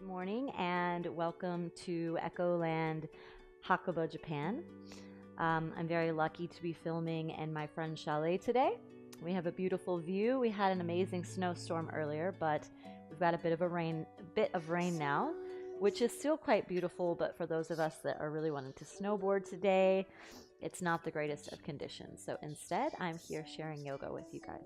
Morning and welcome to Echo Land, Hakuba, Japan. I'm very lucky to be filming in my friend's chalet today. We have a beautiful view. We had an amazing snowstorm earlier, but we've got a bit of rain now, which is still quite beautiful. But for those of us that are really wanting to snowboard today, it's not the greatest of conditions. So instead, I'm here sharing yoga with you guys.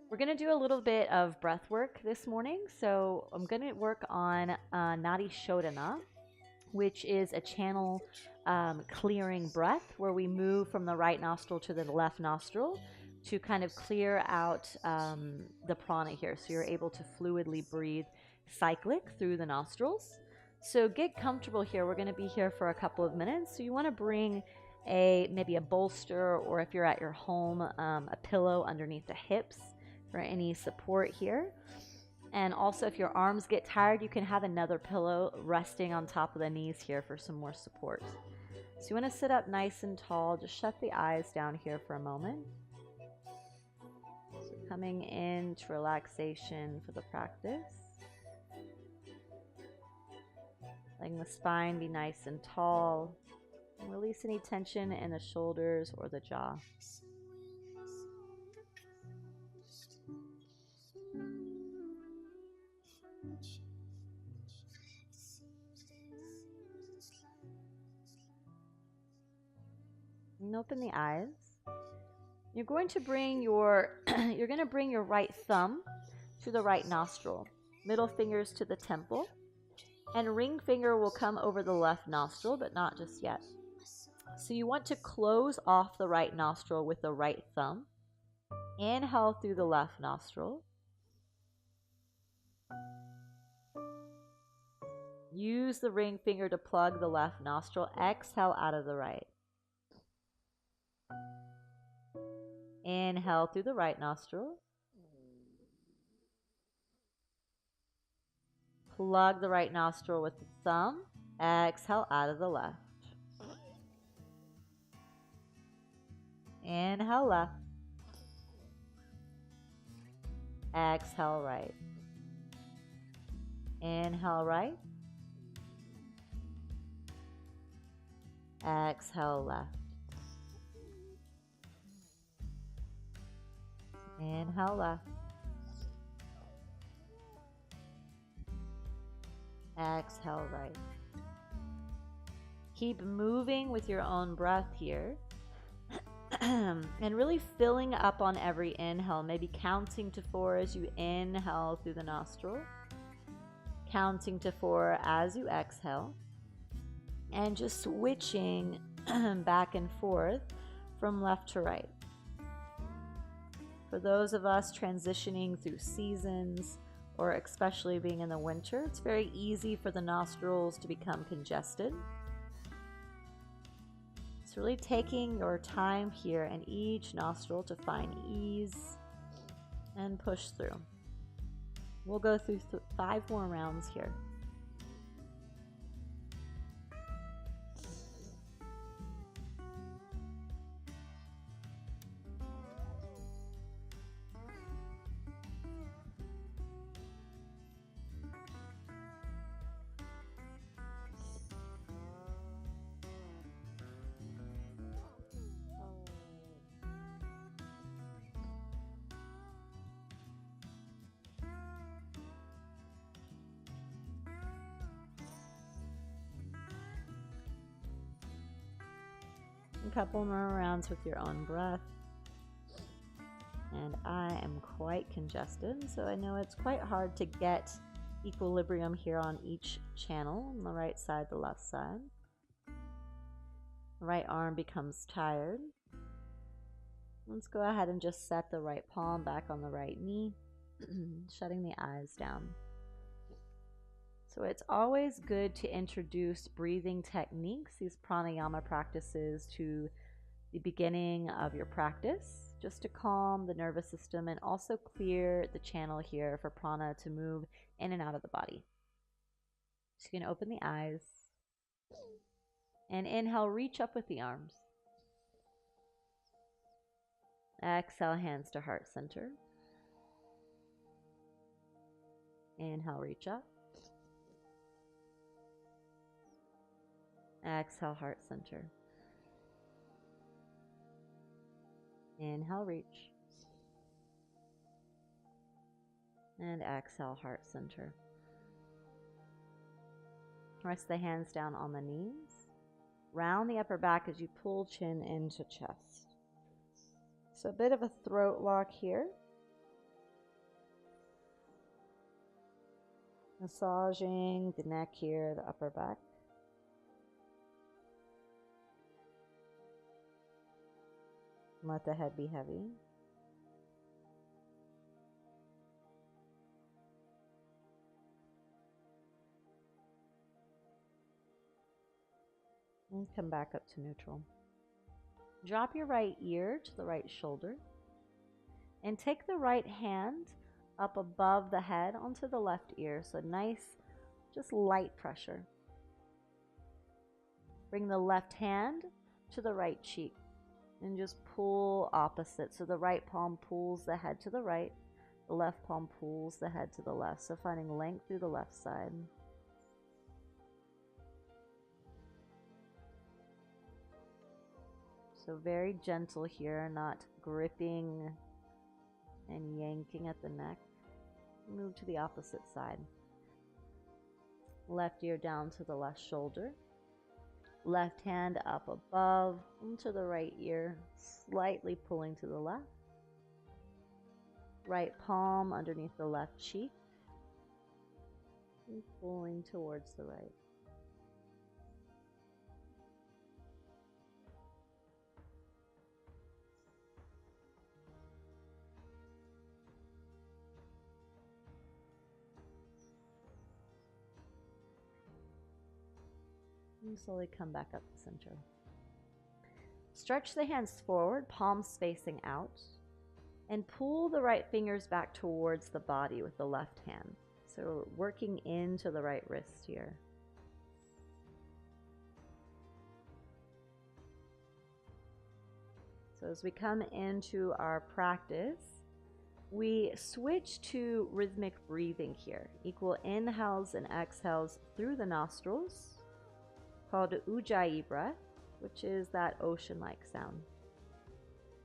We're going to do a little bit of breath work this morning. So I'm going to work on Nadi Shodhana, which is a channel clearing breath where we move from the right nostril to the left nostril to kind of clear out the prana here. So you're able to fluidly breathe cyclic through the nostrils. So get comfortable here. We're going to be here for a couple of minutes. So you want to bring maybe a bolster, or if you're at your home, a pillow underneath the hips for any support here. And also, if your arms get tired, you can have another pillow resting on top of the knees here for some more support. So you want to sit up nice and tall. Just shut the eyes down here for a moment. So coming into relaxation for the practice. Letting the spine be nice and tall. And release any tension in the shoulders or the jaw. And open the eyes. You're going to bring your right thumb to the right nostril, middle fingers to the temple, and ring finger will come over the left nostril, but not just yet. So you want to close off the right nostril with the right thumb. Inhale through the left nostril. Use the ring finger to plug the left nostril. Exhale out of the right. Inhale through the right nostril. Plug the right nostril with the thumb. Exhale out of the left. Inhale left. Exhale right. Inhale right. Exhale left. Inhale left. Exhale right. Keep moving with your own breath here. And really filling up on every inhale, maybe counting to 4 as you inhale through the nostril, counting to 4 as you exhale, and just switching back and forth from left to right. For those of us transitioning through seasons, or especially being in the winter, it's very easy for the nostrils to become congested. It's really taking your time here in each nostril to find ease and push through. We'll go through 5 more rounds here. A couple more rounds with your own breath. And I am quite congested, so I know it's quite hard to get equilibrium here on each channel, on the right side, the left side. The right arm becomes tired. Let's go ahead and just set the right palm back on the right knee, shutting the eyes down. So it's always good to introduce breathing techniques, these pranayama practices, to the beginning of your practice, just to calm the nervous system and also clear the channel here for prana to move in and out of the body. So you can open the eyes and inhale, reach up with the arms. Exhale, hands to heart center. Inhale, reach up. Exhale, heart center. Inhale, reach. And exhale, heart center. Rest the hands down on the knees. Round the upper back as you pull chin into chest. So a bit of a throat lock here. Massaging the neck here, the upper back. Let the head be heavy. And come back up to neutral. Drop your right ear to the right shoulder. And take the right hand up above the head onto the left ear. So nice, just light pressure. Bring the left hand to the right cheek. And just pull opposite. So the right palm pulls the head to the right. The left palm pulls the head to the left. So finding length through the left side. So very gentle here, not gripping and yanking at the neck. Move to the opposite side. Left ear down to the left shoulder. Left hand up above into the right ear, slightly pulling to the left. Right palm underneath the left cheek. And pulling towards the right. And slowly come back up to center. Stretch the hands forward, palms facing out, and pull the right fingers back towards the body with the left hand. So working into the right wrist here. So as we come into our practice, we switch to rhythmic breathing here. Equal inhales and exhales through the nostrils, called ujjayi breath, which is that ocean-like sound.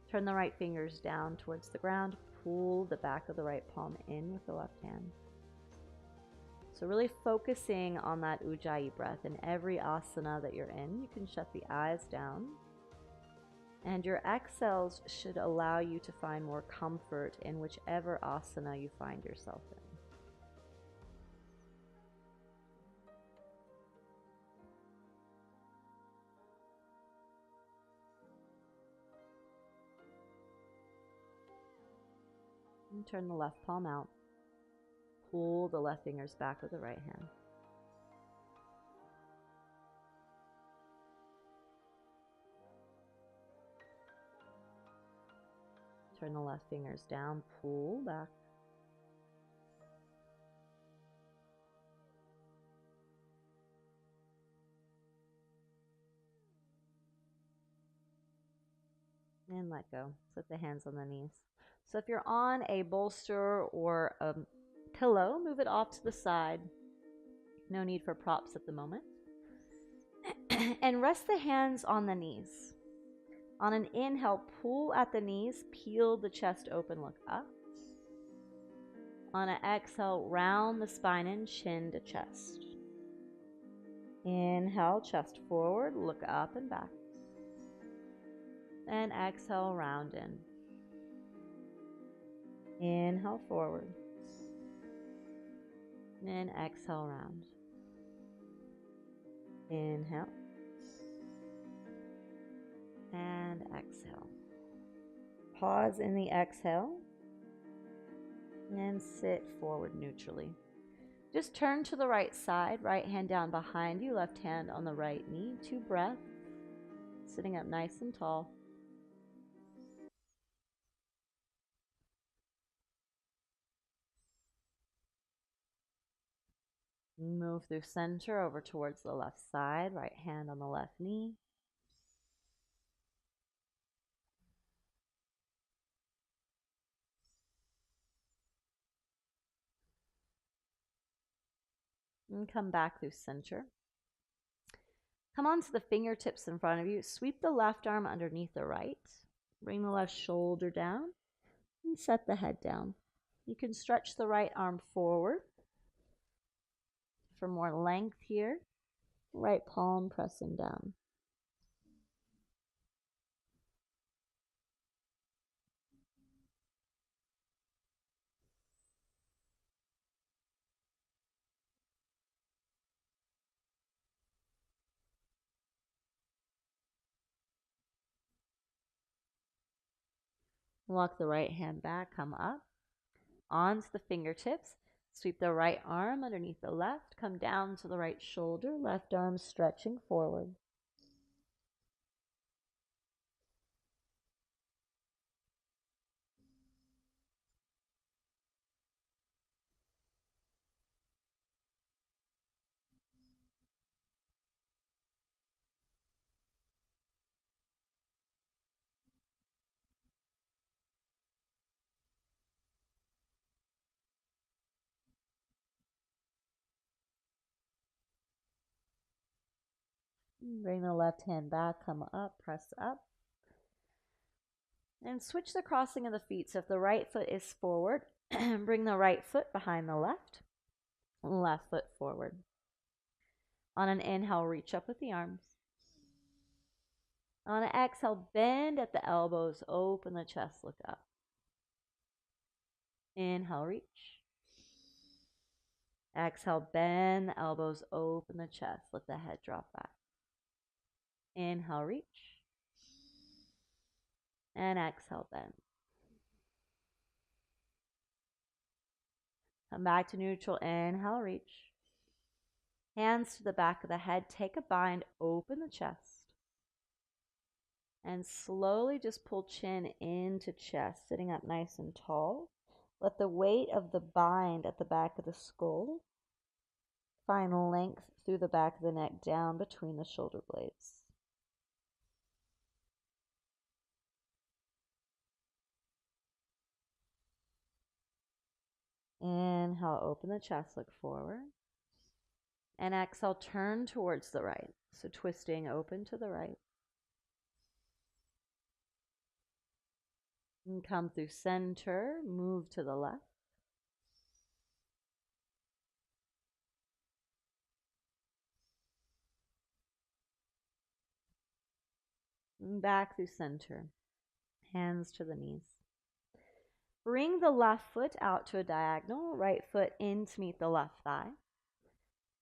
Turn the right fingers down towards the ground. Pull the back of the right palm in with the left hand. So really focusing on that ujjayi breath. In every asana that you're in, you can shut the eyes down. And your exhales should allow you to find more comfort in whichever asana you find yourself in. And turn the left palm out. Pull the left fingers back with the right hand. Turn the left fingers down, pull back. And let go. Set the hands on the knees. So if you're on a bolster or a pillow, move it off to the side. No need for props at the moment. And rest the hands on the knees. On an inhale, pull at the knees, peel the chest open, look up. On an exhale, round the spine and chin to chest. Inhale, chest forward, look up and back. And exhale, round in. Inhale, forward. And exhale, round. Inhale. And exhale. Pause in the exhale. And sit forward neutrally. Just turn to the right side, right hand down behind you, left hand on the right knee. 2 breaths. Sitting up nice and tall. Move through center over towards the left side, right hand on the left knee. And come back through center. Come onto the fingertips in front of you. Sweep the left arm underneath the right. Bring the left shoulder down and set the head down. You can stretch the right arm forward for more length here. Right palm pressing down. Walk the right hand back, come up. Onto the fingertips. Sweep the right arm underneath the left. Come down to the right shoulder. Left arm stretching forward. Bring the left hand back, come up, press up. And switch the crossing of the feet. So if the right foot is forward, bring the right foot behind the left foot forward. On an inhale, reach up with the arms. On an exhale, bend at the elbows, open the chest, look up. Inhale, reach. Exhale, bend the elbows, open the chest, let the head drop back. Inhale, reach. And exhale, bend. Come back to neutral, inhale, reach. Hands to the back of the head, take a bind, open the chest. And slowly just pull chin into chest, sitting up nice and tall. Let the weight of the bind at the back of the skull find length through the back of the neck down between the shoulder blades. Inhale, open the chest, look forward. And exhale, turn towards the right. So twisting open to the right. And come through center, move to the left. And back through center. Hands to the knees. Bring the left foot out to a diagonal, right foot in to meet the left thigh.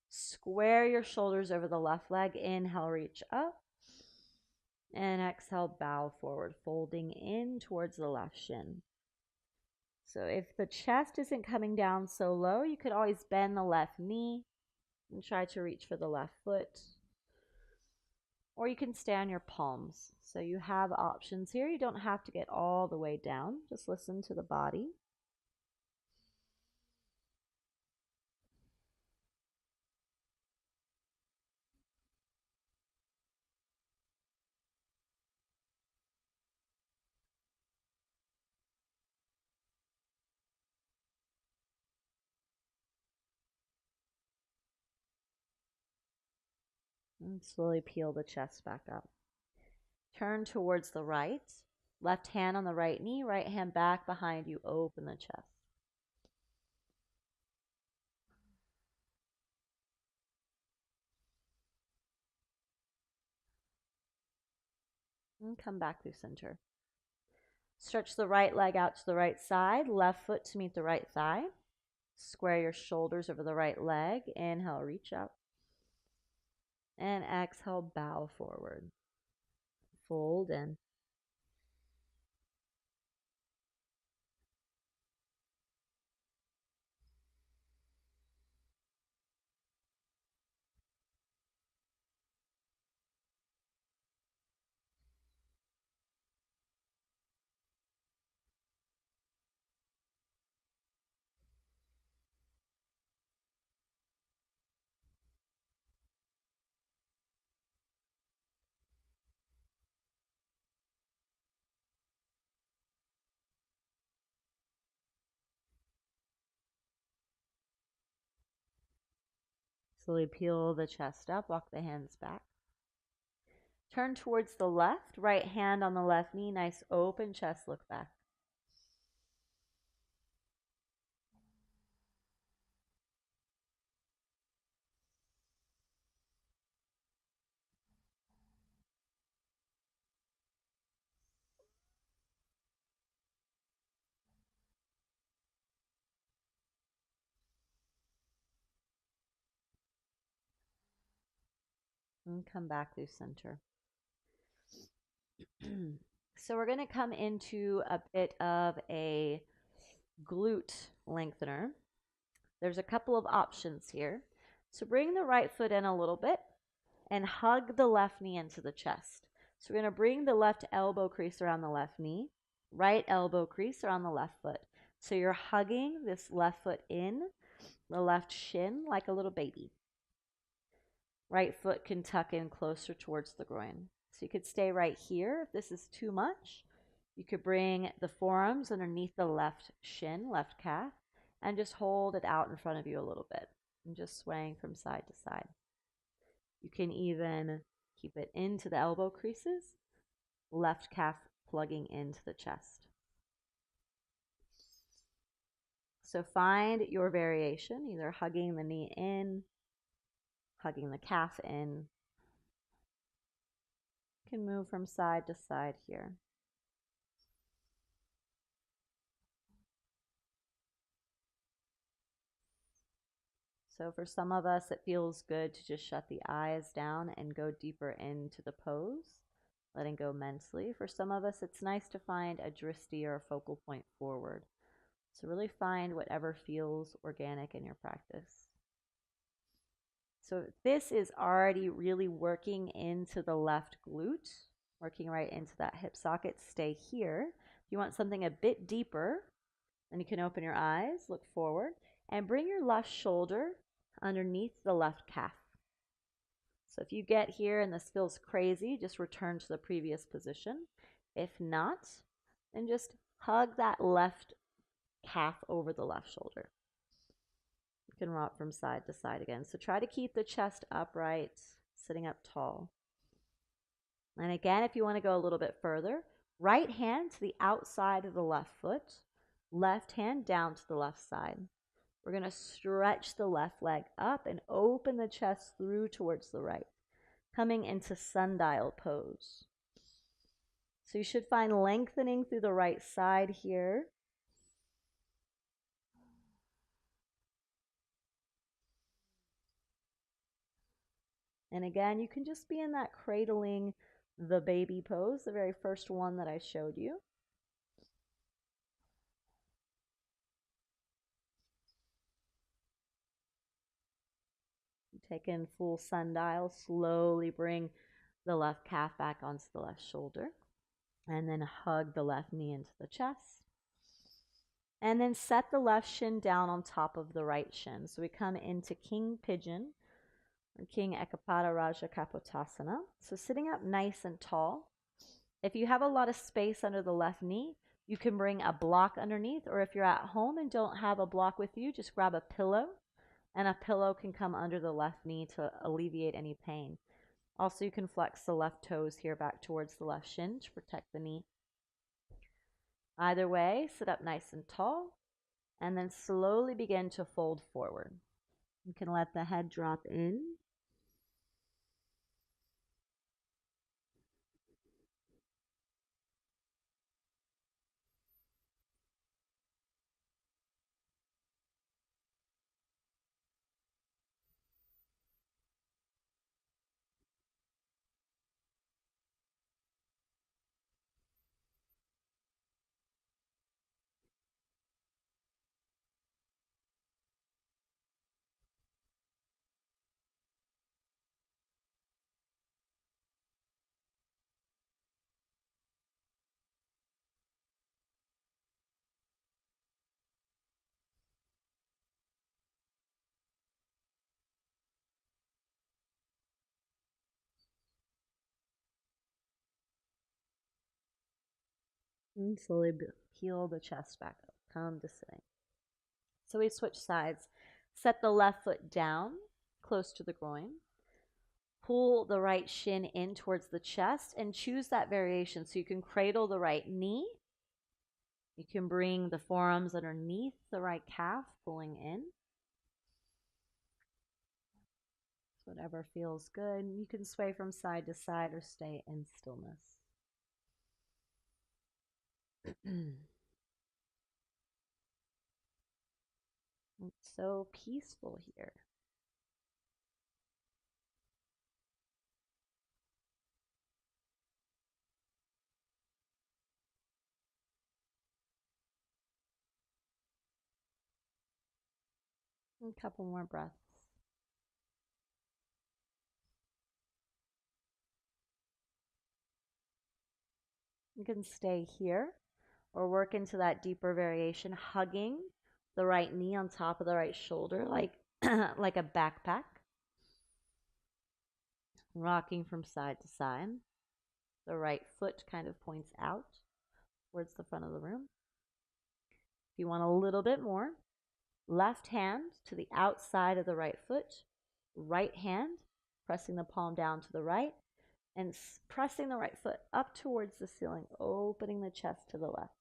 Square your shoulders over the left leg. Inhale, reach up. And exhale, bow forward, folding in towards the left shin. So if the chest isn't coming down so low, you could always bend the left knee and try to reach for the left foot. Or you can stay on your palms. So you have options here. You don't have to get all the way down. Just listen to the body. And slowly peel the chest back up. Turn towards the right. Left hand on the right knee, right hand back behind you. Open the chest. And come back through center. Stretch the right leg out to the right side, left foot to meet the right thigh. Square your shoulders over the right leg. Inhale, reach up. And exhale, bow forward. Fold in. Slowly peel the chest up, walk the hands back. turn towards the left, right hand on the left knee, nice open chest, look back. And come back through center. So we're going to come into a bit of a glute lengthener. There's a couple of options here. So bring the right foot in a little bit and hug the left knee into the chest. So we're going to bring the left elbow crease around the left knee, right elbow crease around the left foot. So you're hugging this left foot in, the left shin like a little baby. Right foot can tuck in closer towards the groin. So you could stay right here. If this is too much, you could bring the forearms underneath the left shin, left calf, and just hold it out in front of you a little bit and just swaying from side to side. You can even keep it into the elbow creases, left calf plugging into the chest. So find your variation, either hugging the knee in, hugging the calf in. You can move from side to side here. So for some of us, it feels good to just shut the eyes down and go deeper into the pose, letting go mentally. For some of us, it's nice to find a drishti or a focal point forward. So really find whatever feels organic in your practice. So this is already really working into the left glute, working right into that hip socket. Stay here. If you want something a bit deeper, then you can open your eyes, look forward, and bring your left shoulder underneath the left calf. So if you get here and this feels crazy, just return to the previous position. If not, then just hug that left calf over the left shoulder. You can rock from side to side again. So try to keep the chest upright, sitting up tall. And again, if you want to go a little bit further, right hand to the outside of the left foot, left hand down to the left side. We're going to stretch the left leg up and open the chest through towards the right, coming into sundial pose. So you should find lengthening through the right side here. And again, you can just be in that cradling the baby pose, the very first one that I showed you. Take in full sundial, slowly bring the left calf back onto the left shoulder, and then hug the left knee into the chest. And then set the left shin down on top of the right shin. So we come into King Pigeon, or King Ekapada Raja Kapotasana. So sitting up nice and tall. If you have a lot of space under the left knee, you can bring a block underneath, or if you're at home and don't have a block with you, just grab a pillow, and a pillow can come under the left knee to alleviate any pain. Also, you can flex the left toes here back towards the left shin to protect the knee. Either way, sit up nice and tall, and then slowly begin to fold forward. You can let the head drop in. And slowly peel the chest back up. Come to sitting. So we switch sides. Set the left foot down, close to the groin. pull the right shin in towards the chest and choose that variation. So you can cradle the right knee. You can bring the forearms underneath the right calf, pulling in. Whatever feels good. You can sway from side to side or stay in stillness. It's so peaceful here. A couple more breaths. You can stay here or work into that deeper variation, hugging the right knee on top of the right shoulder like, like a backpack. Rocking from side to side. The right foot kind of points out towards the front of the room. If you want a little bit more, left hand to the outside of the right foot, right hand pressing the palm down to the right, and pressing the right foot up towards the ceiling, opening the chest to the left.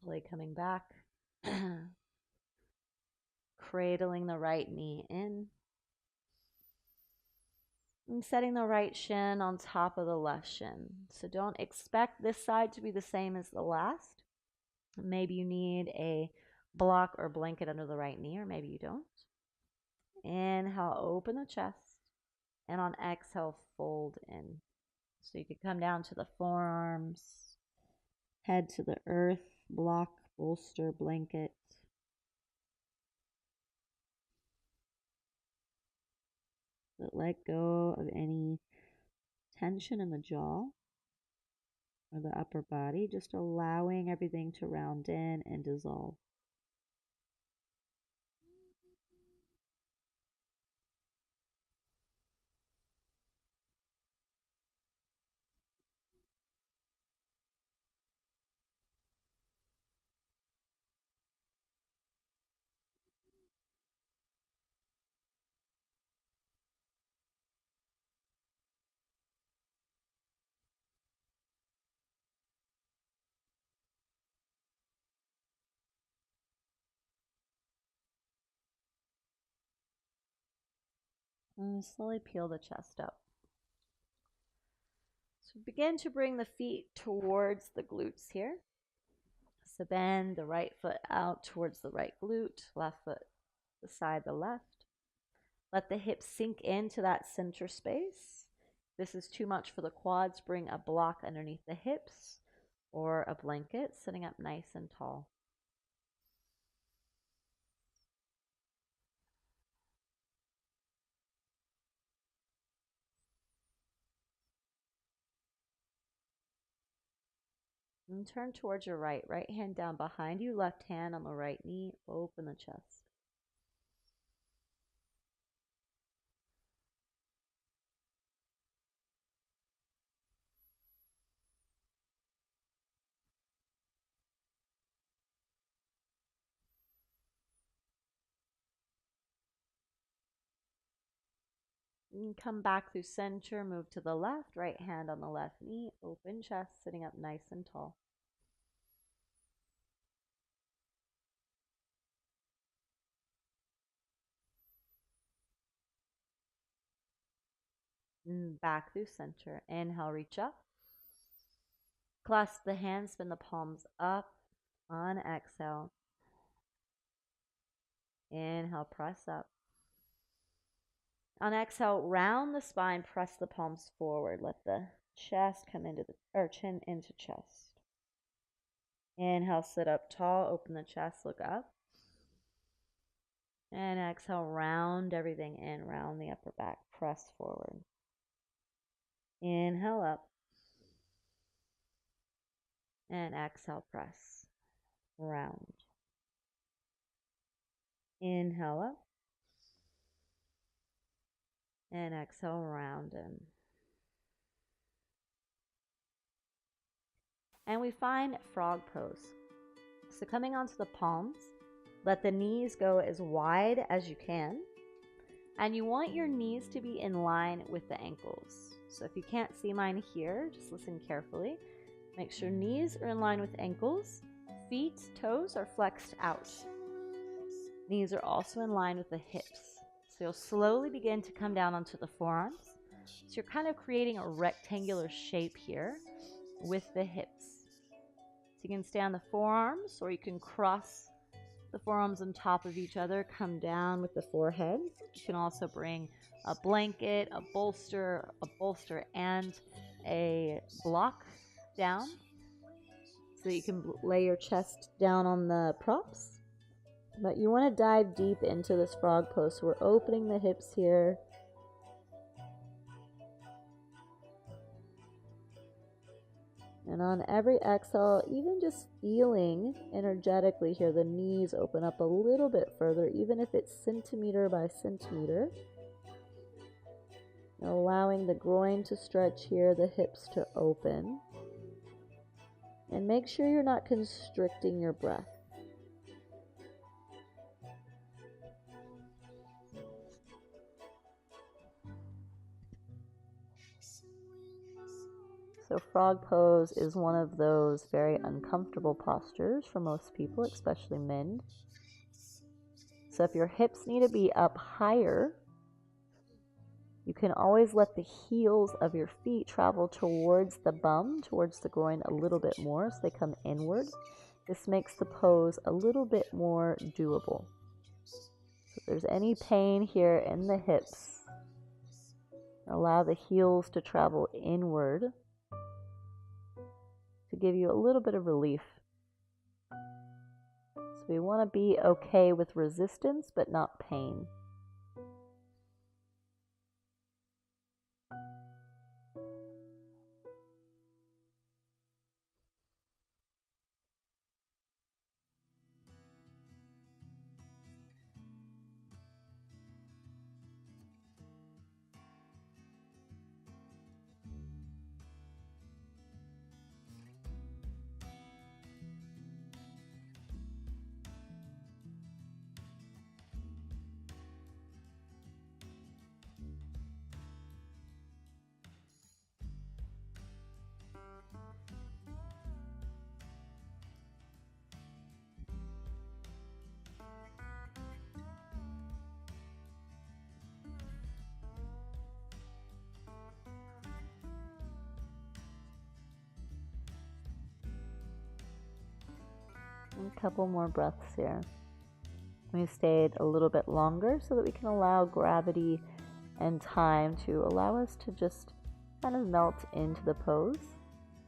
Slowly coming back, cradling the right knee in, and setting the right shin on top of the left shin. So don't expect this side to be the same as the last. Maybe you need a block or blanket under the right knee, or maybe you don't. Inhale, open the chest, and on exhale, fold in. So you could come down to the forearms, head to the earth, block, bolster, blanket. But let go of any tension in the jaw or the upper body, just allowing everything to round in and dissolve. And slowly peel the chest up. So begin to bring the feet towards the glutes here. So bend the right foot out towards the right glute, left foot beside the left. Let the hips sink into that center space. If this is too much for the quads, bring a block underneath the hips or a blanket, sitting up nice and tall. And turn towards your right. Right hand down behind you, left hand on the right knee. Open the chest. And come back through center, move to the left, right hand on the left knee, open chest, sitting up nice and tall. And back through center. Inhale, reach up. Clasp the hands, spin the palms up. On exhale. Inhale, press up. On exhale, round the spine, press the palms forward. Let the chest come into chin into chest. Inhale, sit up tall, open the chest, look up. And exhale, round everything in, round the upper back, press forward. Inhale up. And exhale, press. Round. Inhale up. And exhale, rounding. And we find frog pose. So coming onto the palms, let the knees go as wide as you can. And you want your knees to be in line with the ankles. So if you can't see mine here, just listen carefully. Make sure knees are in line with ankles. Feet, toes are flexed out. Knees are also in line with the hips. So you'll slowly begin to come down onto the forearms. So you're kind of creating a rectangular shape here with the hips. So you can stay on the forearms, or you can cross the forearms on top of each other, come down with the forehead. You can also bring a blanket, a bolster, and a block down so that you can lay your chest down on the props. But you want to dive deep into this frog pose. So we're opening the hips here. And on every exhale, even just feeling energetically here, the knees open up a little bit further, even if it's centimeter by centimeter. And allowing the groin to stretch here, the hips to open. And make sure you're not constricting your breath. So frog pose is one of those very uncomfortable postures for most people, especially men. So if your hips need to be up higher, you can always let the heels of your feet travel towards the bum, towards the groin a little bit more, so they come inward. This makes the pose a little bit more doable. So if there's any pain here in the hips, allow the heels to travel inward to give you a little bit of relief. So we want to be okay with resistance, but not pain. A couple more breaths here. We stayed a little bit longer so that we can allow gravity and time to allow us to just kind of melt into the pose,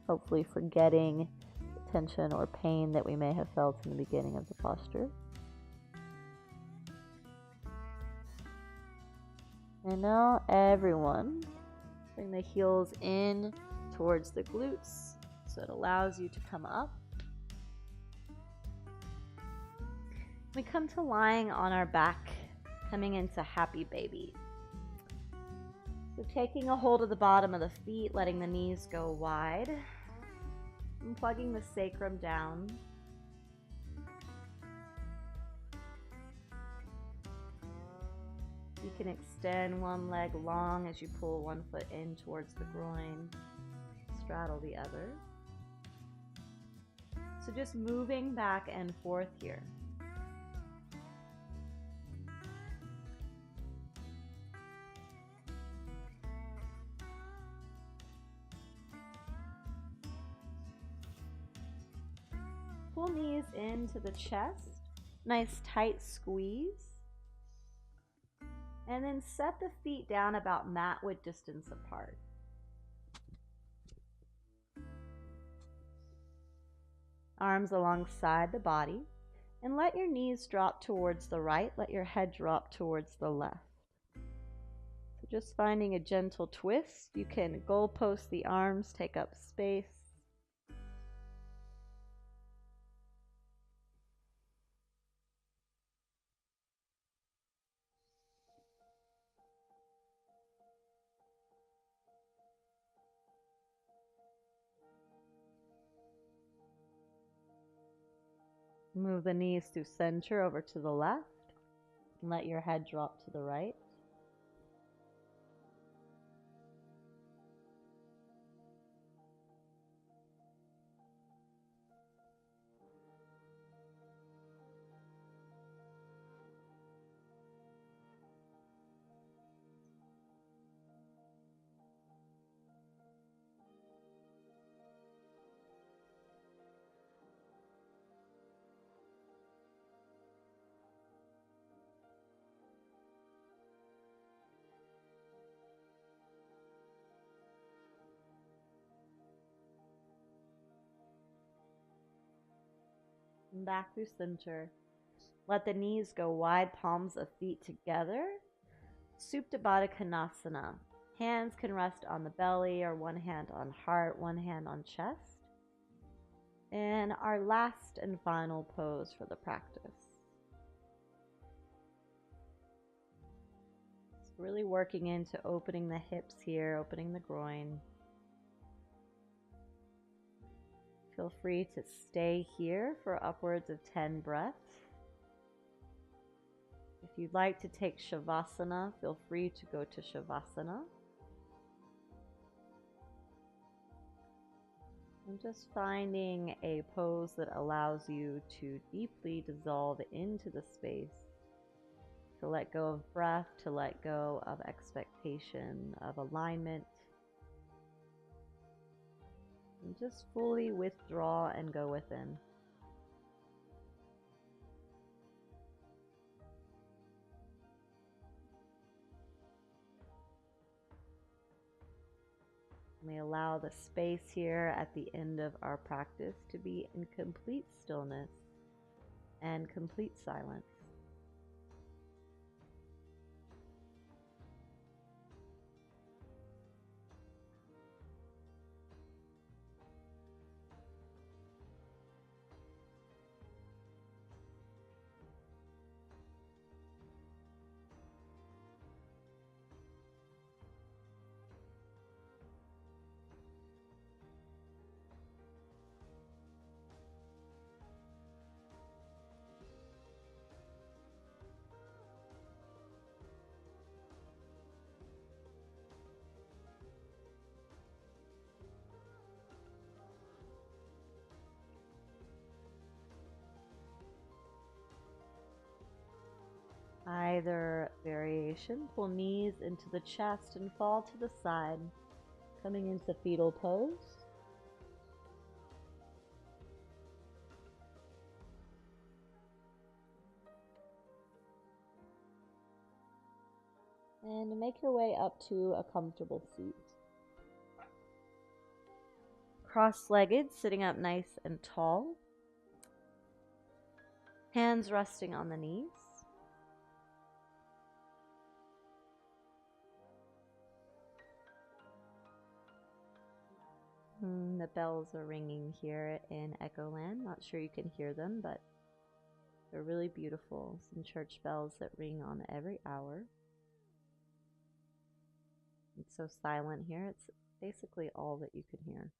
hopefully forgetting the tension or pain that we may have felt in the beginning of the posture. And now everyone, bring the heels in towards the glutes so it allows you to come up. We come to lying on our back, coming into happy baby. So taking a hold of the bottom of the feet, letting the knees go wide, and plugging the sacrum down. You can extend one leg long as you pull one foot in towards the groin, straddle the other. So just moving back and forth here. Pull knees into the chest, nice tight squeeze. And then set the feet down about mat-width distance apart. Arms alongside the body. And let your knees drop towards the right. Let your head drop towards the left. So just finding a gentle twist. You can goalpost the arms, take up space. Move the knees through center over to the left. And let your head drop to the right. And back through center. Let the knees go wide, palms of feet together. Supta Baddha Konasana. Hands can rest on the belly or one hand on heart, one hand on chest. And our last and final pose for the practice. So really working into opening the hips here, opening the groin. Feel free to stay here for upwards of 10 breaths. If you'd like to take Shavasana, feel free to go to Shavasana. And just finding a pose that allows you to deeply dissolve into the space, to let go of breath, to let go of expectation, of alignment, and just fully withdraw and go within. We allow the space here at the end of our practice to be in complete stillness and complete silence. Either variation, pull knees into the chest and fall to the side, coming into fetal pose. And make your way up to a comfortable seat. Cross-legged, sitting up nice and tall. Hands resting on the knees. The bells are ringing here in Echo Land. Not sure you can hear them, but they're really beautiful. Some church bells that ring on every hour. It's so silent here. It's basically all that you can hear.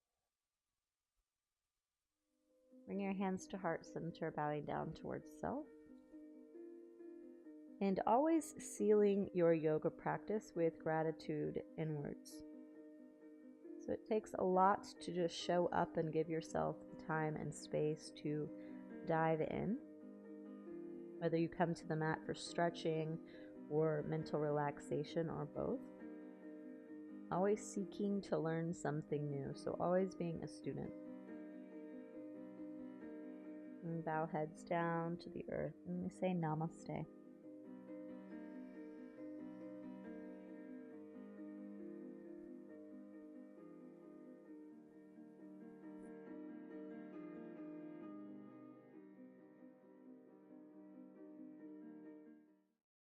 Bring your hands to heart center, bowing down towards self. And always sealing your yoga practice with gratitude inwards. So it takes a lot to just show up and give yourself the time and space to dive in. Whether you come to the mat for stretching or mental relaxation or both. Always seeking to learn something new, so always being a student. And bow heads down to the earth and we say namaste.